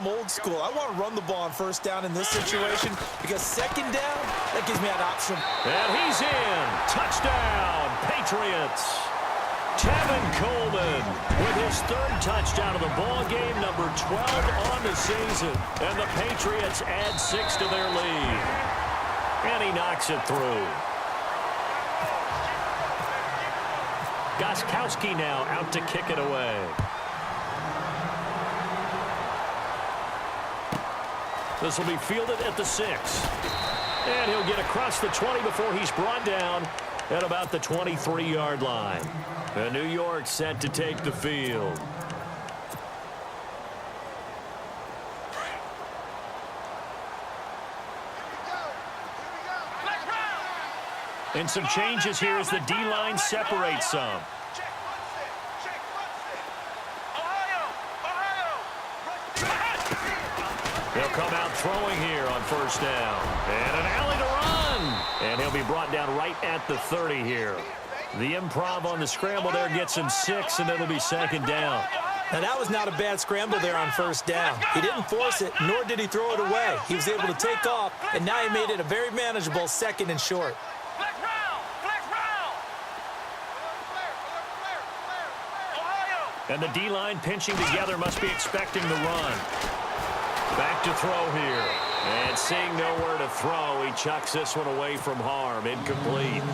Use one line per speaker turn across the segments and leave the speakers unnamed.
I'm old school. I want to run the ball on first down in this situation because second down, that gives me an option.
And he's in. Touchdown, Patriots. Tevin Coleman with his third touchdown of the ball game, number 12 on the season. And the Patriots add 6 to their lead. And he knocks it through. Gostkowski now out to kick it away. This will be fielded at the 6. And he'll get across the 20 before he's brought down at about the 23-yard line. And New York set to take the field. And some changes here as the D-line separates some. He'll come out throwing here on first down. And an alley to run. And he'll be brought down right at the 30 here. The improv on the scramble there gets him 6, and it'll be second down.
Now, that was not a bad scramble there on first down. He didn't force it, nor did he throw it away. He was able to take off, and now he made it a very manageable second and short.
And the D-line pinching together must be expecting the run. Back to throw here. And seeing nowhere to throw, he chucks this one away from harm. Incomplete.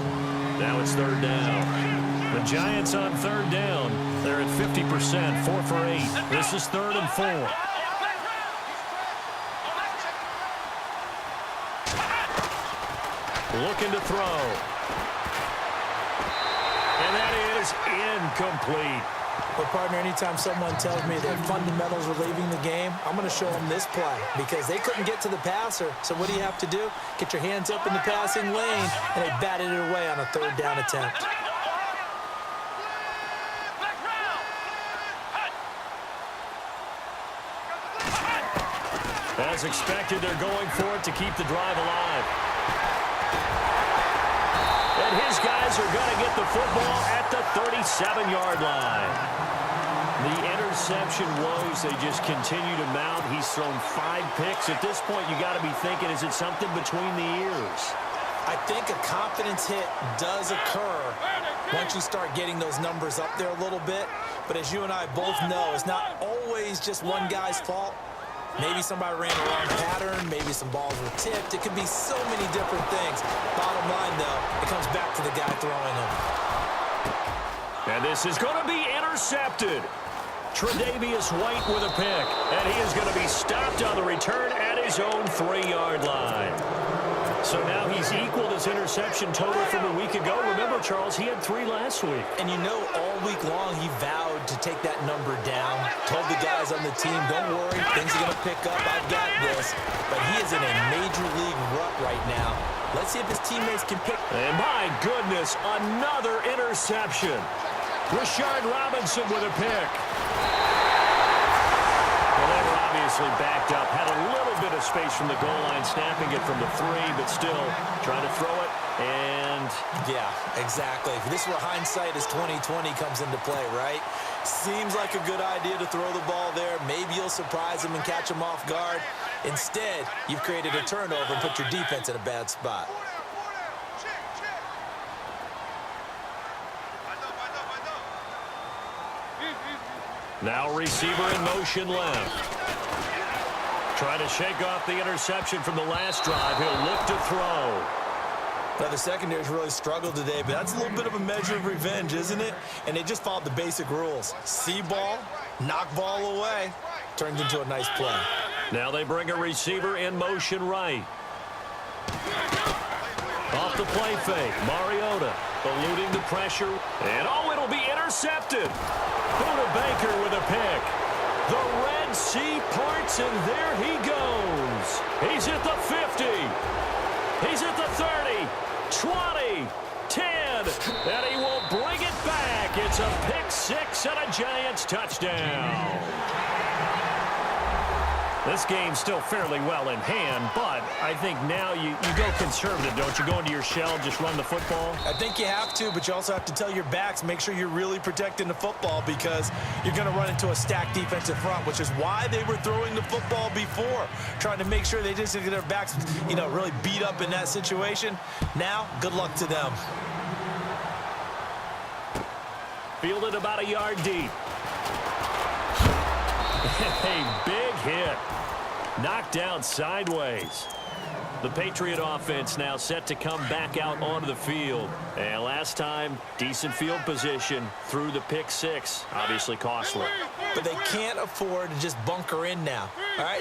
Now it's third down. The Giants on third down. They're at 50%, 4 for 8. This is 3rd and 4. Looking to throw. And that is incomplete.
But, partner, anytime someone tells me that fundamentals are leaving the game, I'm going to show them this play because they couldn't get to the passer. So what do you have to do? Get your hands up in the passing lane, and they batted it away on a third down attempt.
As expected, they're going for it to keep the drive alive. And his guys are going to get the football at the 37-yard line. The interception woes, they just continue to mount. He's thrown 5 picks. At this point, you got to be thinking, is it something between the ears?
I think a confidence hit does occur once you start getting those numbers up there a little bit. But as you and I both know, it's not always just one guy's fault. Maybe somebody ran a wrong pattern. Maybe some balls were tipped. It could be so many different things. Bottom line, though, it comes back to the guy throwing them.
And this is going to be intercepted. Tre'Davious White with a pick. And he is going to be stopped on the return at his own 3-yard line. So now he's equaled his interception total from a week ago. Remember, Charles, he had 3 last week.
And you know, all week long he vowed to take that number down. Told the guys on the team, don't worry, things are going to pick up. I've got this. But he is in a major league rut right now. Let's see if his teammates can pick.
And my goodness, another interception. Rashard Robinson with a pick. Well, they were obviously backed up. Had a little bit of space from the goal line, snapping it from the 3, but still trying to throw it. And
yeah, exactly. This is where hindsight is 20/20 comes into play, right? Seems like a good idea to throw the ball there. Maybe you'll surprise him and catch him off guard. Instead, you've created a turnover and put your defense in a bad spot.
now receiver in motion left. Trying to shake off the interception from the last drive. He'll look to throw.
Now, the secondary's really struggled today, but that's a little bit of a measure of revenge, isn't it? And they just followed the basic rules. See ball, knock ball away. Turns into a nice play.
Now they bring a receiver in motion right. Off the play fake, Mariota eluding the pressure. And oh, it'll be intercepted. Buda Baker with a pick. The Red Sea parts, and there he goes. He's at the 50. He's at the 30, 20, 10, and he will bring it back. It's a pick six and a Giants touchdown. This game's still fairly well in hand, but I think now you go conservative, don't you? Go into your shell, just run the football?
I think you have to, but you also have to tell your backs, make sure you're really protecting the football because you're going to run into a stacked defensive front, which is why they were throwing the football before, trying to make sure they just get their backs, really beat up in that situation. Now, good luck to them.
Fielded about a yard deep. A big hit. Knocked down sideways. The Patriot offense now set to come back out onto the field. And last time, decent field position through the pick six. Obviously costly.
But they can't afford to just bunker in now. All right,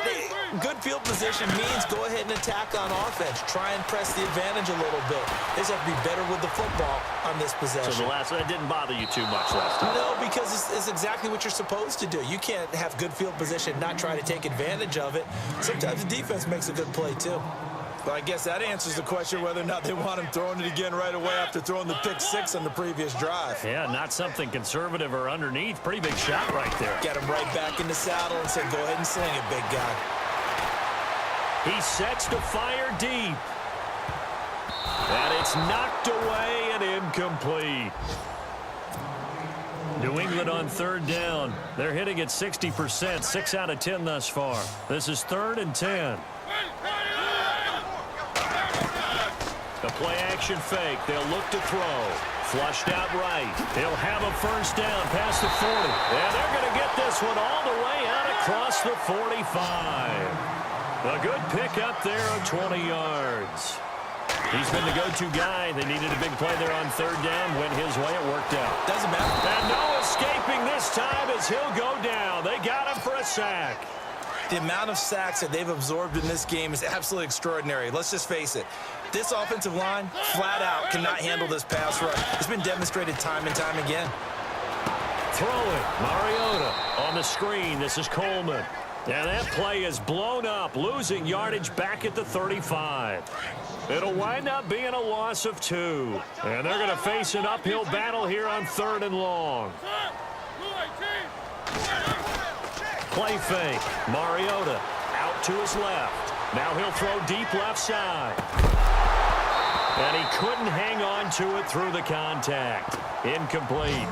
good field position means go ahead and attack on offense. Try and press the advantage a little bit. They just have to be better with the football on this possession.
So that didn't bother you too much last time?
No, because it's exactly what you're supposed to do. You can't have good field position, not try to take advantage of it. Sometimes the defense makes a good play, too. Well, I guess that answers the question whether or not they want him throwing it again right away after throwing the pick six on the previous drive.
Yeah, not something conservative or underneath. Pretty big shot right there.
Get him right back in the saddle and say, go ahead and sling it, big guy.
He sets to fire deep. And it's knocked away and incomplete. New England on third down. They're hitting at 60%, 6 out of 10 thus far. This is 3rd and 10. The play-action fake. They'll look to throw. Flushed out right. He'll have a first down past the 40. And they're going to get this one all the way out across the 45. A good pick up there of 20 yards. He's been the go-to guy. They needed a big play there on third down. Went his way. It worked out.
Doesn't matter.
And no escaping this time as he'll go down. They got him for a sack.
The amount of sacks that they've absorbed in this game is absolutely extraordinary. Let's just face it. This offensive line, flat out, cannot handle this pass rush. It's been demonstrated time and time again.
Throwing. Mariota on the screen. This is Coleman. And that play is blown up, losing yardage back at the 35. It'll wind up being a loss of 2. And they're going to face an uphill battle here on 3rd and long. Play fake. Mariota out to his left. Now he'll throw deep left side. And he couldn't hang on to it through the contact. Incomplete.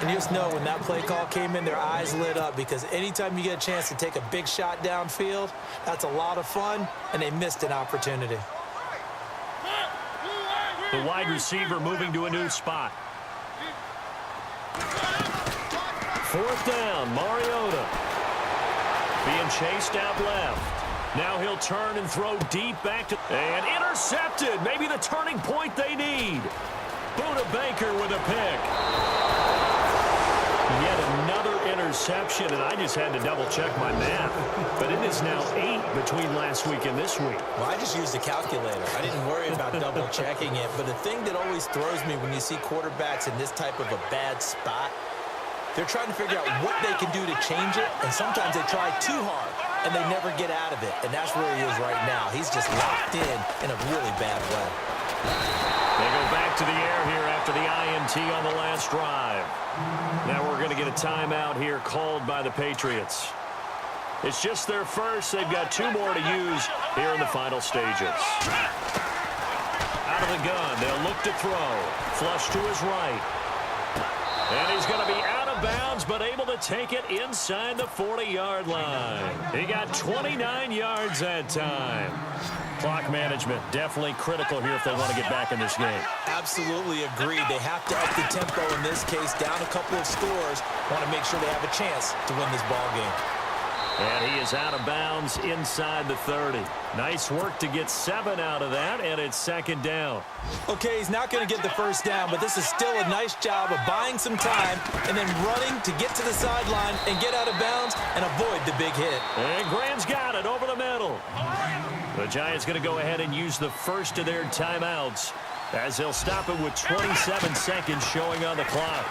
And you just know when that play call came in, their eyes lit up because anytime you get a chance to take a big shot downfield, that's a lot of fun, and they missed an opportunity.
The wide receiver moving to a new spot. 4th down, Mariota. Being chased out left. Now he'll turn and throw deep back to... And intercepted. Maybe the turning point they need. Buda Baker with a pick. Yet another interception, and I just had to double-check my math. But it is now 8 between last week and this week.
Well, I just used a calculator. I didn't worry about double-checking it. But the thing that always throws me when you see quarterbacks in this type of a bad spot, they're trying to figure out what they can do to change it, and sometimes they try too hard, and they never get out of it. And that's where he is right now. He's just locked in a really bad way.
They go back to the air here after the INT on the last drive. Now we're going to get a timeout here called by the Patriots. It's just their first. They've got 2 more to use here in the final stages. Out of the gun, they'll look to throw. Flush to his right. And he's going to be out of bounds, but able to take it inside the 40-yard line. He got 29 yards that time. Clock management definitely critical here if they want to get back in this game.
Absolutely agree. They have to up the tempo in this case, down a couple of scores. Want to make sure they have a chance to win this ball game.
And he is out of bounds inside the 30. Nice work to get 7 out of that, and it's 2nd down.
Okay, he's not going to get the first down, but this is still a nice job of buying some time and then running to get to the sideline and get out of bounds and avoid the big hit.
And Graham's got it over the middle. The Giants going to go ahead and use the first of their timeouts as they'll stop it with 27 seconds showing on the clock.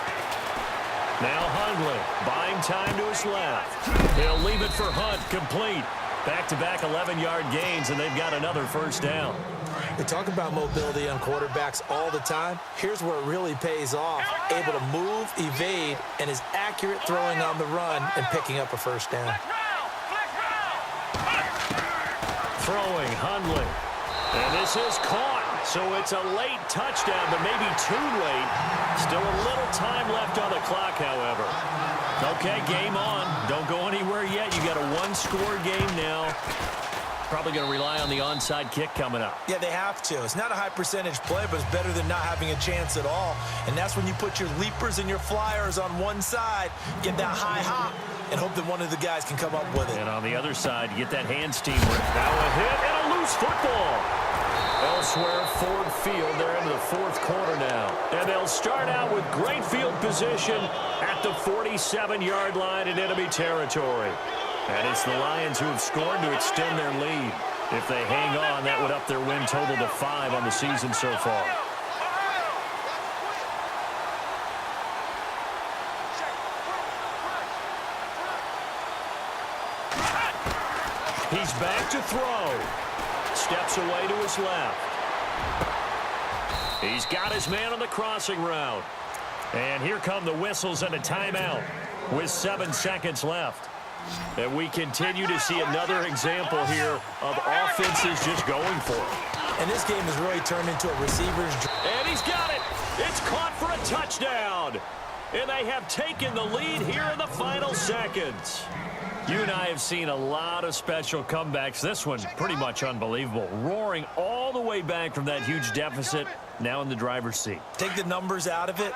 Now Hundley buying time to his left. He'll leave it for Hunt, complete. Back-to-back 11-yard gains, and they've got another first down.
We talk about mobility on quarterbacks all the time. Here's where it really pays off. Able to move, evade, and is accurate throwing on the run and picking up a first down.
throwing, Hundley. And this is caught. So it's a late touchdown, but maybe too late. Still a little time left on the clock, however. Okay, game on. Don't go anywhere yet. You got a one-score game now. Probably going to rely on the onside kick coming up.
Yeah, they have to. It's not a high-percentage play, but it's better than not having a chance at all. And that's when you put your leapers and your flyers on one side, get that high hop, and hope that one of the guys can come up with it.
And on the other side, you get that hands teamwork. Now a hit and a loose football. Elsewhere, Ford Field. They're into the fourth quarter now. And they'll start out with great field position at the 47-yard line in enemy territory. And it's the Lions who have scored to extend their lead. If they hang on, that would up their win total to 5 on the season so far. He's back to throw. Steps away to his left. He's got his man on the crossing route. And here come the whistles and a timeout with 7 seconds left. And we continue to see another example here of offenses just going for it.
And this game has really turned into a receiver's...
And he's got it. It's caught for a touchdown. And they have taken the lead here in the final seconds. You and I have seen a lot of special comebacks. This one pretty much unbelievable. Roaring all the way back from that huge deficit, now in the driver's seat.
Take the numbers out of it.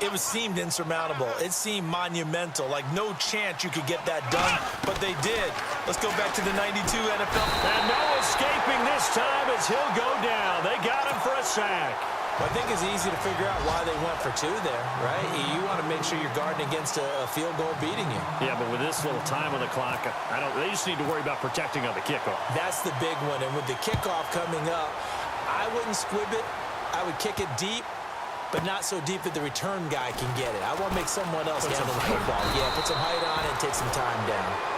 It seemed insurmountable. It seemed monumental, like no chance you could get that done, but they did. Let's go back to the 92 NFL.
And no escaping this time as he'll go down. They got him for a sack.
Well, I think it's easy to figure out why they went for 2 there, right? You want to make sure you're guarding against a field goal beating you.
Yeah, but with this little time on the clock, they just need to worry about protecting on the kickoff.
That's the big one, and with the kickoff coming up, I wouldn't squib it. I would kick it deep, but not so deep that the return guy can get it. I want to make someone else handle the football. Yeah, put some height on it and take some time down.